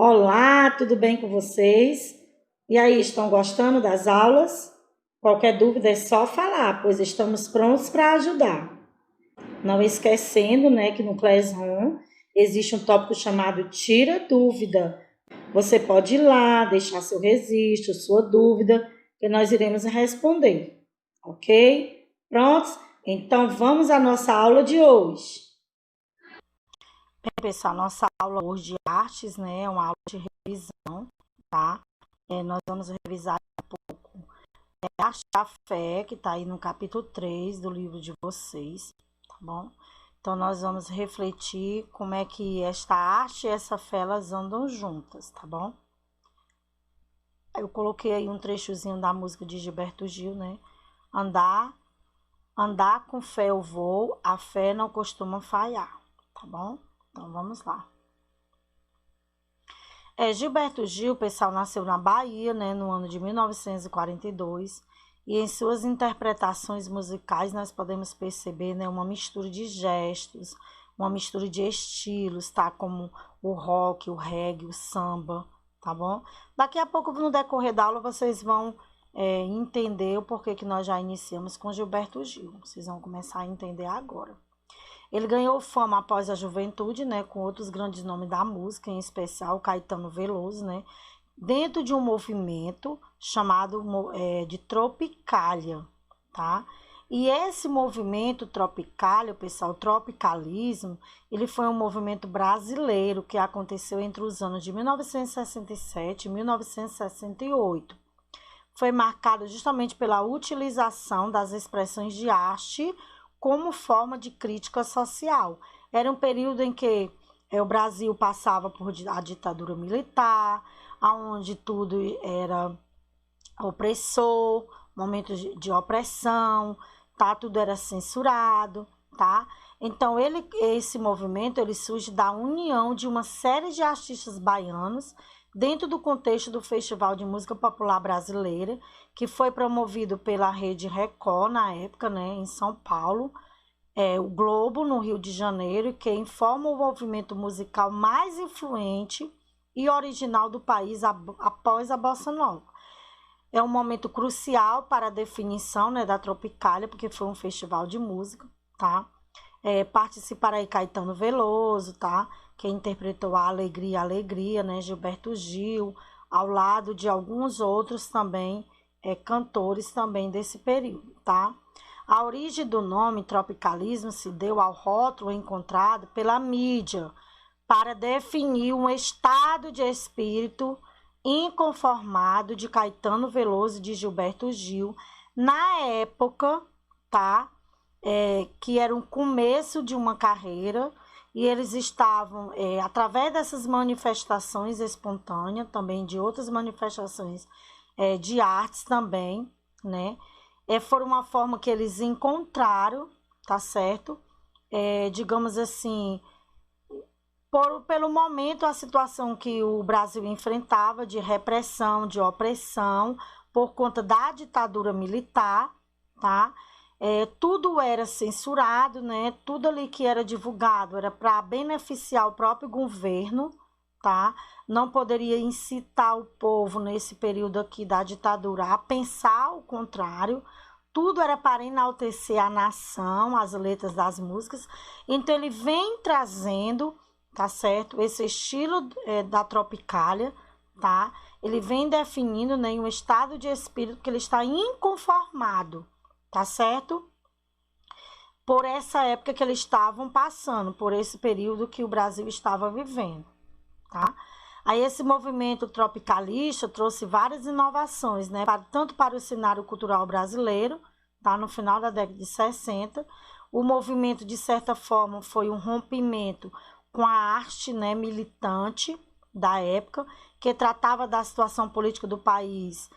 Olá, tudo bem com vocês? E aí, estão gostando das aulas? Qualquer dúvida é só falar, pois estamos prontos para ajudar. Não esquecendo, que no Classroom existe um tópico chamado Tira Dúvida. Você pode ir lá, deixar seu registro, sua dúvida, que nós iremos responder, ok? Prontos? Então vamos à nossa aula de hoje. Bem, pessoal, nossa aula hoje de artes, né, é uma aula de revisão, tá? Nós vamos revisar um pouco Arte da Fé, que está aí no capítulo 3 do livro de vocês, tá bom? Então, nós vamos refletir como é que esta arte e essa fé, elas andam juntas, tá bom? Eu coloquei aí um trechozinho da música de Gilberto Gil, né? Andar com fé eu vou, a fé não costuma falhar, tá bom? Então, vamos lá. Gilberto Gil, pessoal, nasceu na Bahia, né, no ano de 1942, e em suas interpretações musicais nós podemos perceber, né, uma mistura de gestos, uma mistura de estilos, tá, como o rock, o reggae, o samba, tá bom? Daqui a pouco, no decorrer da aula, vocês vão entender o porquê que nós já iniciamos com Gilberto Gil, vocês vão começar a entender agora. Ele ganhou fama após a juventude, né, com outros grandes nomes da música, em especial Caetano Veloso, né, dentro de um movimento chamado de Tropicália, tá? E esse movimento Tropicália, pessoal, tropicalismo, ele foi um movimento brasileiro que aconteceu entre os anos de 1967 e 1968. Foi marcado justamente pela utilização das expressões de arte como forma de crítica social. Era um período em que o Brasil passava por a ditadura militar, onde tudo era opressor, momentos de opressão, tá? Tudo era censurado, tá? Então, esse movimento ele surge da união de uma série de artistas baianos dentro do contexto do Festival de Música Popular Brasileira, que foi promovido pela Rede Record na época, né, em São Paulo, o Globo, no Rio de Janeiro, que informa o movimento musical mais influente e original do país após a Bossa Nova. É um momento crucial para a definição, né, da Tropicália, porque foi um festival de música, tá? Participaram aí Caetano Veloso, tá? Que interpretou a Alegria, né? Gilberto Gil, ao lado de alguns outros também, cantores também desse período, tá? A origem do nome tropicalismo se deu ao rótulo encontrado pela mídia para definir um estado de espírito inconformado de Caetano Veloso e de Gilberto Gil na época, tá? Que era o começo de uma carreira e eles estavam, através dessas manifestações espontâneas, também de outras manifestações de artes também, né? Foi uma forma que eles encontraram, tá certo? Digamos assim, pelo momento, a situação que o Brasil enfrentava de repressão, de opressão, por conta da ditadura militar, tá? Tudo era censurado, né? Tudo ali que era divulgado era para beneficiar o próprio governo, tá? Não poderia incitar o povo nesse período aqui da ditadura a pensar o contrário. Tudo era para enaltecer a nação, as letras das músicas. Então ele vem trazendo, tá certo? Esse estilo da Tropicália, tá? Ele vem definindo, né, um estado de espírito que ele está inconformado, tá certo? Por essa época que eles estavam passando, por esse período que o Brasil estava vivendo, tá? Aí esse movimento tropicalista trouxe várias inovações, né? Tanto para o cenário cultural brasileiro, tá? No final da década de 60, o movimento, de certa forma, foi um rompimento com a arte, né, militante da época, que tratava da situação política do país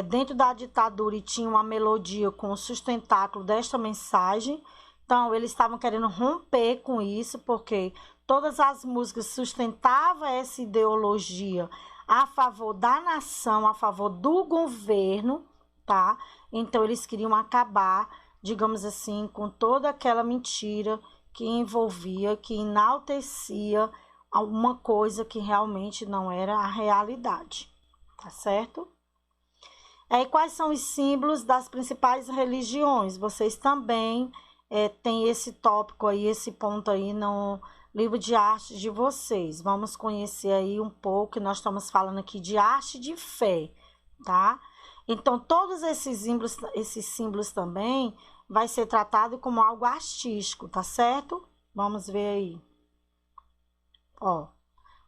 dentro da ditadura e tinha uma melodia com o sustentáculo desta mensagem. Então, eles estavam querendo romper com isso, porque todas as músicas sustentavam essa ideologia a favor da nação, a favor do governo, tá? Então, eles queriam acabar, digamos assim, com toda aquela mentira que envolvia, que enaltecia alguma coisa que realmente não era a realidade, tá certo? E quais são os símbolos das principais religiões? Vocês também têm esse tópico aí, esse ponto aí no livro de arte de vocês. Vamos conhecer aí um pouco, nós estamos falando aqui de arte de fé, tá? Então, todos esses símbolos também vai ser tratado como algo artístico, tá certo? Vamos ver aí. Ó,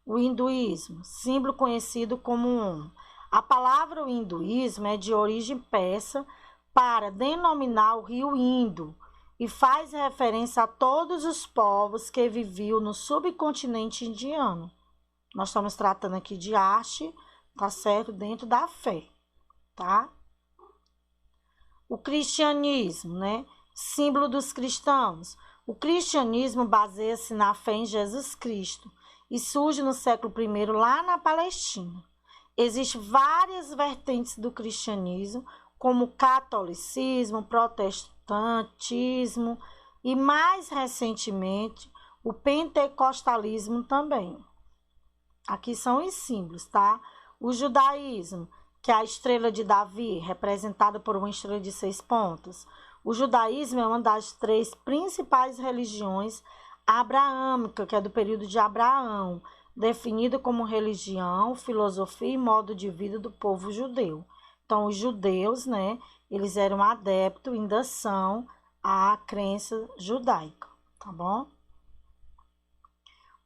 o hinduísmo, símbolo conhecido como um. A palavra hinduísmo é de origem persa para denominar o rio Indo e faz referência a todos os povos que viviam no subcontinente indiano. Nós estamos tratando aqui de arte, tá certo? Dentro da fé, tá? O cristianismo, né? Símbolo dos cristãos. O cristianismo baseia-se na fé em Jesus Cristo e surge no século I lá na Palestina. Existem várias vertentes do cristianismo, como o catolicismo, o protestantismo e, mais recentemente, o pentecostalismo também. Aqui são os símbolos, tá? O judaísmo, que é a estrela de Davi, representada por uma estrela de 6 pontas. O judaísmo é uma das 3 principais religiões abraâmicas, que é do período de Abraão, definido como religião, filosofia e modo de vida do povo judeu. Então, os judeus, né, eles eram adeptos, ainda são, à crença judaica, tá bom?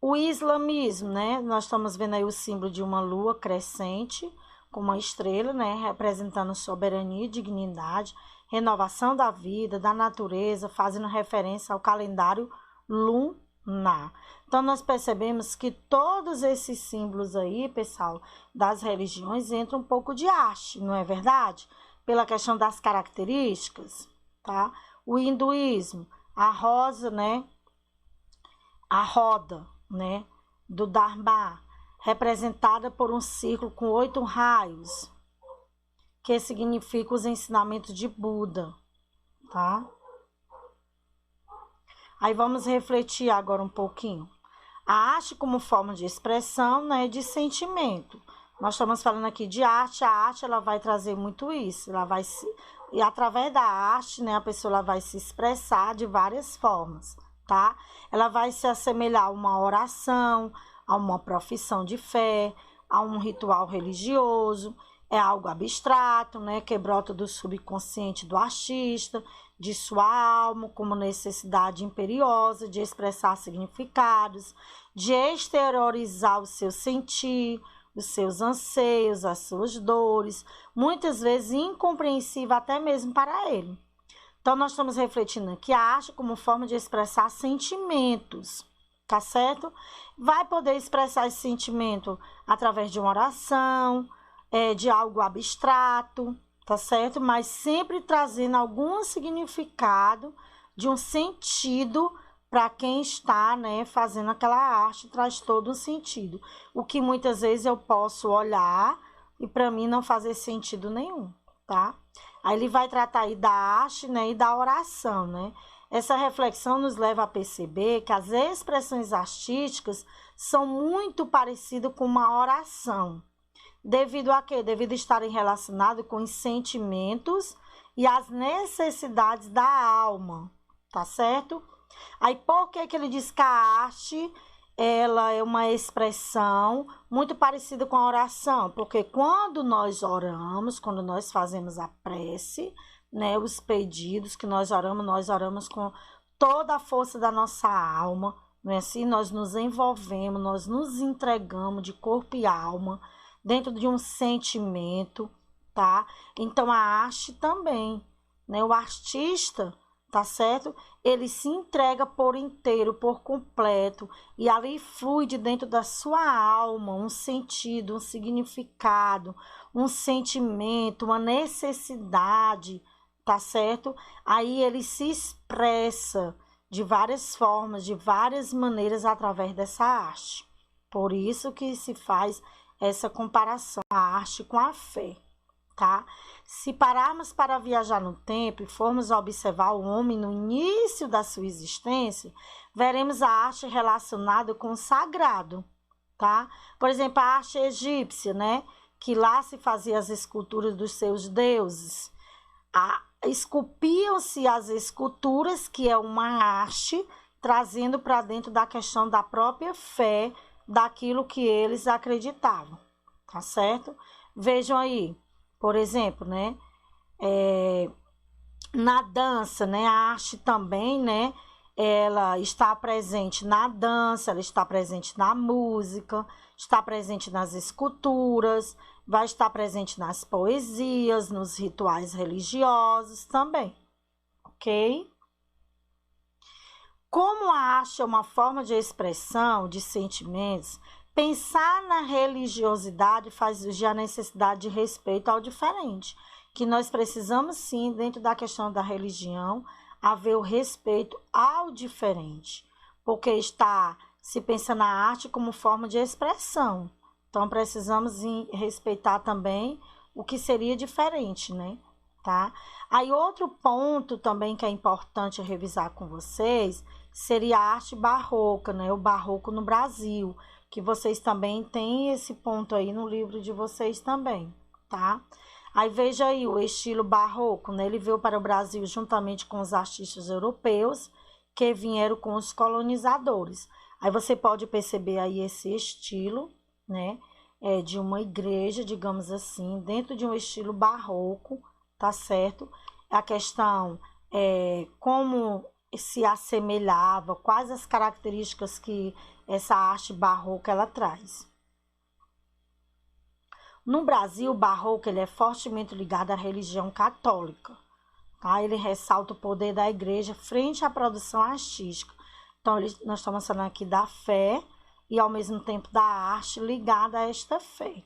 O islamismo, né, nós estamos vendo aí o símbolo de uma lua crescente, com uma estrela, né, representando soberania e dignidade, renovação da vida, da natureza, fazendo referência ao calendário lunar. Então, nós percebemos que todos esses símbolos aí, pessoal, das religiões, entram um pouco de arte, não é verdade? Pela questão das características, tá? O hinduísmo, a rosa, né? A roda, né? Do Dharma, representada por um círculo com 8 raios, que significa os ensinamentos de Buda, tá? Aí vamos refletir agora um pouquinho. A arte como forma de expressão, né, de sentimento. Nós estamos falando aqui de arte, a arte ela vai trazer muito isso, e através da arte, né, a pessoa ela vai se expressar de várias formas, tá? Ela vai se assemelhar a uma oração, a uma profissão de fé, a um ritual religioso, é algo abstrato, né, que brota do subconsciente do artista, de sua alma, como necessidade imperiosa de expressar significados, de exteriorizar o seu sentir, os seus anseios, as suas dores, muitas vezes incompreensível até mesmo para ele. Então, nós estamos refletindo aqui a arte como forma de expressar sentimentos, tá certo? Vai poder expressar esse sentimento através de uma oração, de algo abstrato, tá certo? Mas sempre trazendo algum significado de um sentido para quem está, né, fazendo aquela arte, traz todo um sentido. O que muitas vezes eu posso olhar e para mim não fazer sentido nenhum, tá? Aí ele vai tratar aí da arte, né, e da oração, né? Essa reflexão nos leva a perceber que as expressões artísticas são muito parecidas com uma oração. Devido a quê? Devido a estarem relacionados com os sentimentos e as necessidades da alma, tá certo? Aí, por que ele diz que a arte, ela é uma expressão muito parecida com a oração? Porque quando nós oramos, quando nós fazemos a prece, né, os pedidos que nós oramos com toda a força da nossa alma, não é assim? Nós nos envolvemos, nós nos entregamos de corpo e alma, dentro de um sentimento, tá? Então, a arte também, né? O artista, tá certo? Ele se entrega por inteiro, por completo, e ali flui de dentro da sua alma um sentido, um significado, um sentimento, uma necessidade, tá certo? Aí ele se expressa de várias formas, de várias maneiras através dessa arte. Por isso que se faz essa comparação, a arte com a fé, tá? Se pararmos para viajar no tempo e formos observar o homem no início da sua existência, veremos a arte relacionada com o sagrado, tá? Por exemplo, a arte egípcia, né? Que lá se fazia as esculturas dos seus deuses. Esculpiam-se as esculturas, que é uma arte, trazendo para dentro da questão da própria fé, daquilo que eles acreditavam, tá certo? Vejam aí, por exemplo, né? Na dança, né? A arte também, né? Ela está presente na dança, ela está presente na música, está presente nas esculturas, vai estar presente nas poesias, nos rituais religiosos também, ok? Como a arte é uma forma de expressão de sentimentos, pensar na religiosidade faz surgir a necessidade de respeito ao diferente, que nós precisamos sim, dentro da questão da religião, haver o respeito ao diferente, porque está se pensa na arte como forma de expressão. Então, precisamos respeitar também o que seria diferente, né? Tá? Aí, outro ponto também que é importante revisar com vocês seria a arte barroca, né? O barroco no Brasil, que vocês também têm esse ponto aí no livro de vocês também, tá? Aí veja aí o estilo barroco, né? Ele veio para o Brasil juntamente com os artistas europeus que vieram com os colonizadores. Aí você pode perceber aí esse estilo, né? De uma igreja, digamos assim, dentro de um estilo barroco, tá certo? A questão como se assemelhava, quais as características que essa arte barroca ela traz. No Brasil, o barroco ele é fortemente ligado à religião católica, tá? Ele ressalta o poder da igreja frente à produção artística. Então, nós estamos falando aqui da fé e, ao mesmo tempo, da arte ligada a esta fé,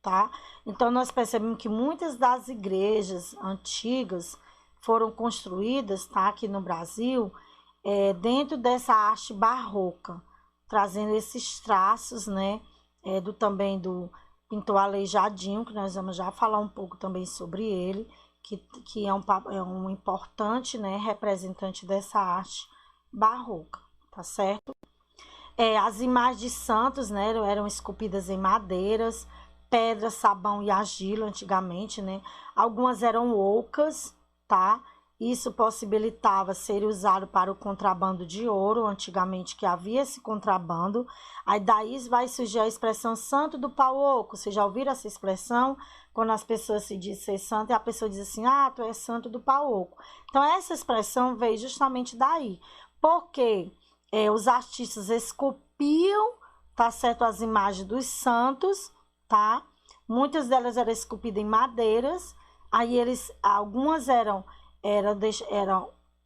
tá? Então, nós percebemos que muitas das igrejas antigas foram construídas, tá, aqui no Brasil, dentro dessa arte barroca, trazendo esses traços, né, também do pintor Aleijadinho, que nós vamos já falar um pouco também sobre ele, que é um importante, né, representante dessa arte barroca, tá certo? As imagens de santos, né, eram esculpidas em madeiras, pedra, sabão e argila antigamente, né? Algumas eram ocas, tá? Isso possibilitava ser usado para o contrabando de ouro, antigamente que havia esse contrabando. Aí daí vai surgir a expressão santo do pau oco. Vocês já ouviram essa expressão? Quando as pessoas se dizem ser santo, e a pessoa diz assim, tu é santo do pau oco. Então, essa expressão veio justamente daí. Porque os artistas esculpiam, tá certo, as imagens dos santos, tá? Muitas delas eram esculpidas em madeiras. Aí algumas eram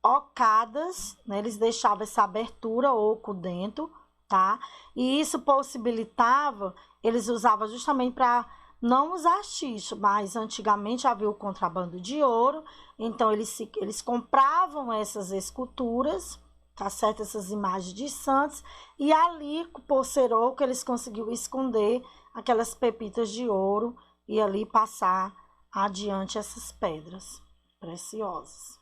ocadas, né? Eles deixavam essa abertura, oco dentro, tá? E isso possibilitava, eles usavam justamente para não usar xisto, mas antigamente havia o contrabando de ouro, então eles compravam essas esculturas, tá certo? Essas imagens de santos, e ali, por ser oco, eles conseguiam esconder aquelas pepitas de ouro e ali passar adiante essas pedras preciosas.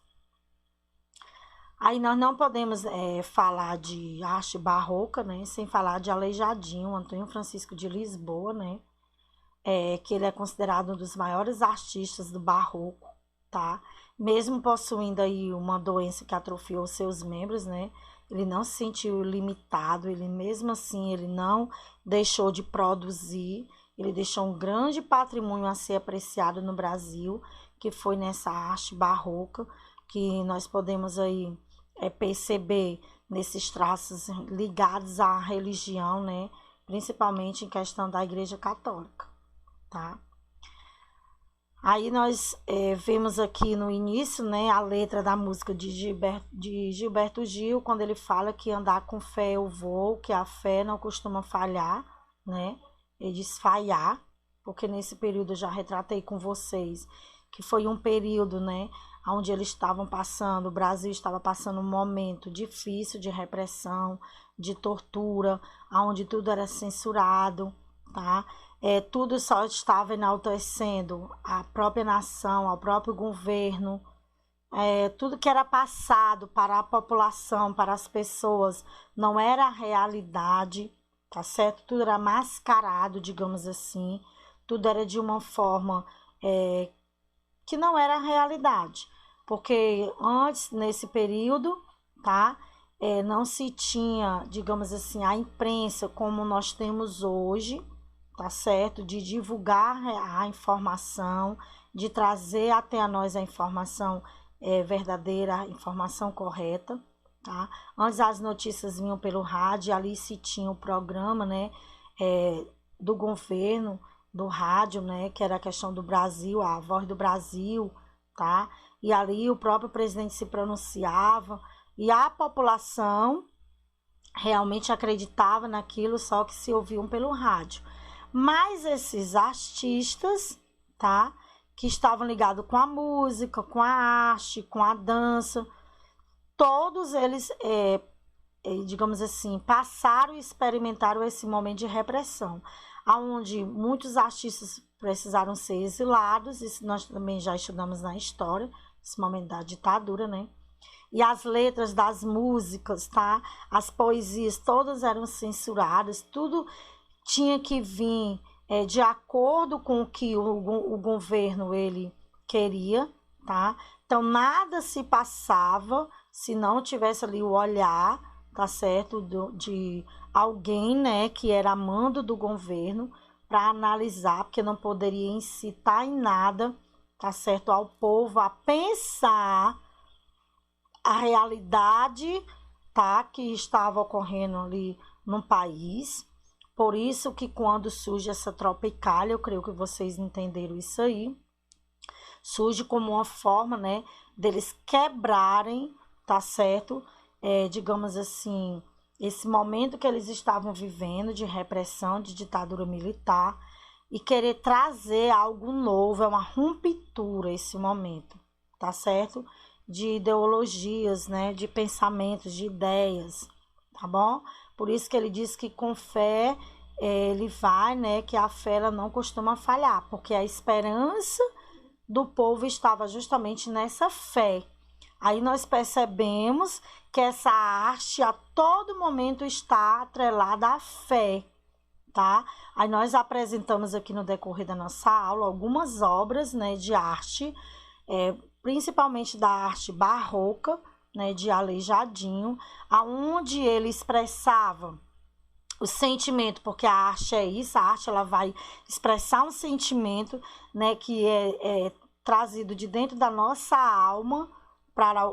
Aí nós não podemos falar de arte barroca, né, sem falar de Aleijadinho, Antônio Francisco de Lisboa, né, que ele é considerado um dos maiores artistas do barroco, tá? Mesmo possuindo aí uma doença que atrofiou seus membros, né, ele não se sentiu limitado, ele mesmo assim, ele não deixou de produzir, ele deixou um grande patrimônio a ser apreciado no Brasil, que foi nessa arte barroca, que nós podemos aí perceber nesses traços ligados à religião, né? Principalmente em questão da Igreja Católica, tá? Aí nós vemos aqui no início, né, a letra da música de Gilberto Gil, quando ele fala que andar com fé eu vou, que a fé não costuma falhar, né? Ele diz falhar, porque nesse período eu já retratei com vocês que foi um período, né, onde eles estavam passando, o Brasil estava passando um momento difícil de repressão, de tortura, onde tudo era censurado, tá? Tudo só estava enaltecendo a própria nação, ao próprio governo, tudo que era passado para a população, para as pessoas, não era a realidade, tá certo? Tudo era mascarado, digamos assim, tudo era de uma forma que não era a realidade, porque antes, nesse período, tá? Não se tinha, digamos assim, a imprensa como nós temos hoje, tá certo? De divulgar a informação, de trazer até a nós a informação verdadeira, a informação correta, tá? Antes as notícias vinham pelo rádio, ali se tinha o programa, né, do governo, do rádio, né, que era a questão do Brasil, a Voz do Brasil, tá? E ali o próprio presidente se pronunciava e a população realmente acreditava naquilo, só que se ouviam pelo rádio. Mas esses artistas, tá, que estavam ligados com a música, com a arte, com a dança, todos eles, digamos assim, passaram e experimentaram esse momento de repressão, onde muitos artistas precisaram ser exilados, isso nós também já estudamos na história, esse momento da ditadura, né? E as letras das músicas, tá? As poesias, todas eram censuradas, tudo tinha que vir de acordo com o que o governo ele queria, tá? Então, nada se passava se não tivesse ali o olhar, tá certo? De alguém, né, que era mando do governo para analisar, porque não poderia incitar em nada, tá certo? Ao povo a pensar a realidade, tá, que estava ocorrendo ali no país. Por isso que quando surge essa Tropicália, eu creio que vocês entenderam isso aí, surge como uma forma, né, deles quebrarem, tá certo? Digamos assim, esse momento que eles estavam vivendo de repressão, de ditadura militar, e querer trazer algo novo, é uma ruptura esse momento, tá certo? De ideologias, né, de pensamentos, de ideias, tá bom? Por isso que ele diz que com fé ele vai, né, que a fé ela não costuma falhar, porque a esperança do povo estava justamente nessa fé. Aí nós percebemos que essa arte a todo momento está atrelada à fé, tá? Aí nós apresentamos aqui no decorrer da nossa aula algumas obras, né, de arte, principalmente da arte barroca, né, de Aleijadinho, aonde ele expressava o sentimento, porque a arte é isso, a arte ela vai expressar um sentimento, né, que é trazido de dentro da nossa alma para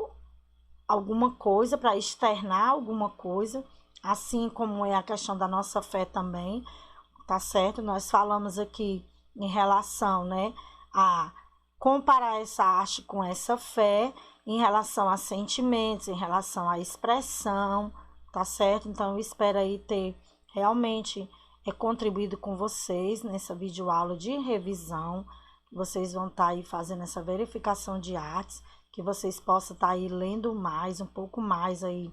alguma coisa, para externar alguma coisa, assim como é a questão da nossa fé também, tá certo? Nós falamos aqui em relação, né, a comparar essa arte com essa fé, em relação a sentimentos, em relação à expressão, tá certo? Então, eu espero aí ter realmente contribuído com vocês nessa videoaula de revisão. Vocês vão estar aí fazendo essa verificação de artes, que vocês possam estar aí lendo mais, um pouco mais aí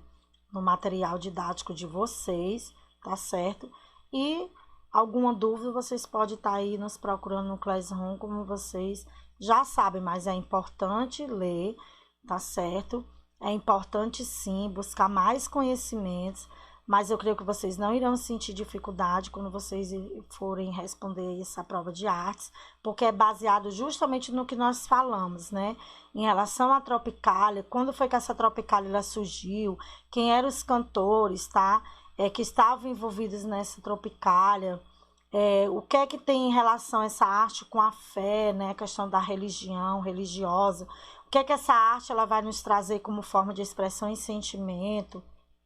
no material didático de vocês, tá certo? E alguma dúvida, vocês podem estar aí nos procurando no Classroom, como vocês já sabem, mas é importante ler, tá certo? É importante sim buscar mais conhecimentos, mas eu creio que vocês não irão sentir dificuldade quando vocês forem responder essa prova de artes, porque é baseado justamente no que nós falamos, né? Em relação à Tropicália, quando foi que essa Tropicália ela surgiu, quem eram os cantores, tá? Que estavam envolvidos nessa Tropicália, o que é que tem em relação essa arte com a fé, né? A questão da religião, religiosa, o que é que essa arte ela vai nos trazer como forma de expressão e sentimento,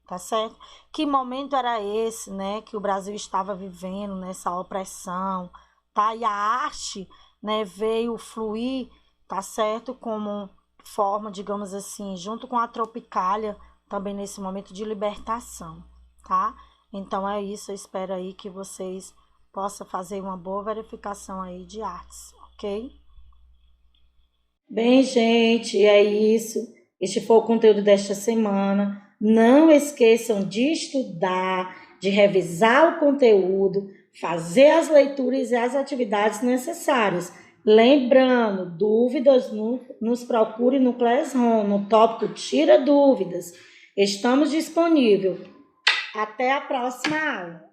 tá certo? Que momento era esse, né, que o Brasil estava vivendo nessa opressão, tá? E a arte, né, veio fluir, tá certo? Como forma, digamos assim, junto com a Tropicália, também nesse momento de libertação, tá? Então é isso, eu espero aí que vocês possam fazer uma boa verificação aí de artes, ok? Bem, gente, é isso. Este foi o conteúdo desta semana. Não esqueçam de estudar, de revisar o conteúdo, fazer as leituras e as atividades necessárias. Lembrando, dúvidas, nos procure no Classroom, no tópico Tira Dúvidas. Estamos disponíveis. Até a próxima aula.